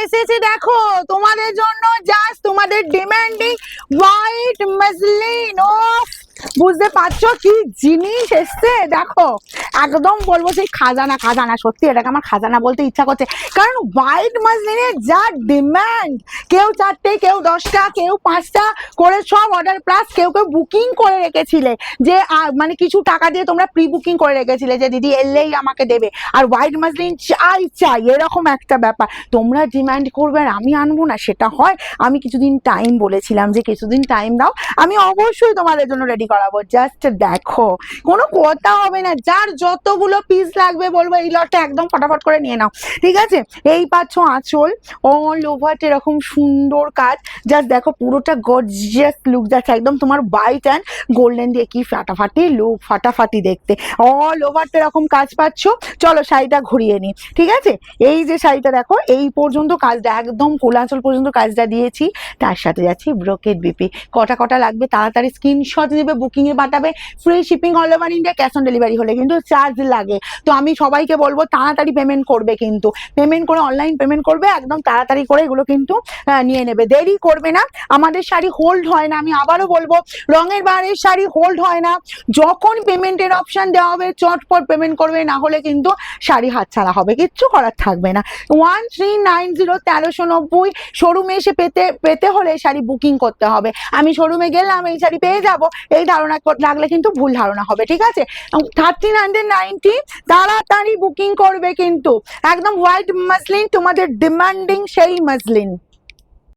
এসেছে দেখো তোমাদের জন্য, জাস্ট তোমাদের ডিমান্ডিং হোয়াইট মাসলিন। ও বুঝতে পারছো কি জিনিস এসছে দেখো, একদম বলবো সেই খাজানা খাজানা। সত্যি এটাকে আমার খাজানা বলতে ইচ্ছা করছে, কারণ হোয়াইট মাসলিনের যা ডিমান্ড, কেউ 4টে, কেউ 10টা, কেউ 5টা করে সব অর্ডার, প্লাস কেউ কেউ বুকিং করে রেখেছিলে যে মানে কিছু টাকা দিয়ে তোমরা প্রি বুকিং করে রেখেছিলে যে দিদি এলেই আমাকে দেবে, আর হোয়াইট মাসলিন চাই চাই এরকম একটা ব্যাপার। তোমরা ডিমান্ড করবে আর আমি আনবো না, সেটা হয়? আমি কিছুদিন টাইম বলেছিলাম যে কিছুদিন টাইম দাও, আমি অবশ্যই তোমাদের জন্য রেডি করাবো। জাস্ট দেখো, কোনো কথা হবে না, যার যতগুলো পিস লাগবে বলবো এই লটটা একদম ফটাফট করে নিয়ে নাও, ঠিক আছে? এই পাচ্ছ আঁচল, অল ওভার এরকম সুন্দর কাজ, জাস্ট দেখো পুরোটা গর্জিয়াস লুক যাচ্ছে একদম তোমার হোয়াইট অ্যান্ড গোল্ডেন দিয়ে, কি ফাটাফাটি লুক, ফাটাফাটি দেখতে, অল ওভার এরকম কাজ পাচ্ছ। চলো শাড়িটা ঘুরিয়ে নি, ঠিক আছে? এই যে শাড়িটা দেখো, এই পর্যন্ত কাজটা একদম ফুল আঁচল পর্যন্ত কাজটা দিয়েছি, তার সাথে যাচ্ছি ব্রোকেট বিপি। কটা কটা লাগবে তাড়াতাড়ি স্ক্রিনশট নেবে, বুকিং এ পাঠাবে, free shipping all over India, cash on delivery হলে কিন্তু চার্জ লাগে। তো আমি সবাইকে বলবো তাড়াতাড়ি পেমেন্ট করবে, কিন্তু পেমেন্ট করে অনলাইন পেমেন্ট করবে, একদম তাড়াতাড়ি করে এগুলো কিন্তু নিয়ে নেবে, দেরি করবে না। আমাদের শাড়ি হোল্ড হয় না, আমি আবারও বলবো, রঙের বাহারের শাড়ি হোল্ড হয় না। যখন পেমেন্টের অপশন দেওয়া হবে চটপট পেমেন্ট করবে, না হলে কিন্তু শাড়ি হাতছাড়া হবে, কিচ্ছু করার থাকবে না। 1390 1390 শোরুমে এসে পেতে হলে শাড়ি বুকিং করতে হবে। আমি শোরুমে গেলাম এই শাড়ি পেয়ে যাব, এই ধারণা লাগলে কিন্তু ভুল ধারণা হবে, ঠিক আছে? 1390 তাড়াতাড়ি বুকিং করবে কিন্তু, একদম হোয়াইট মাসলিন, তোমাদের ডিমান্ডিং সেই মাসলিন।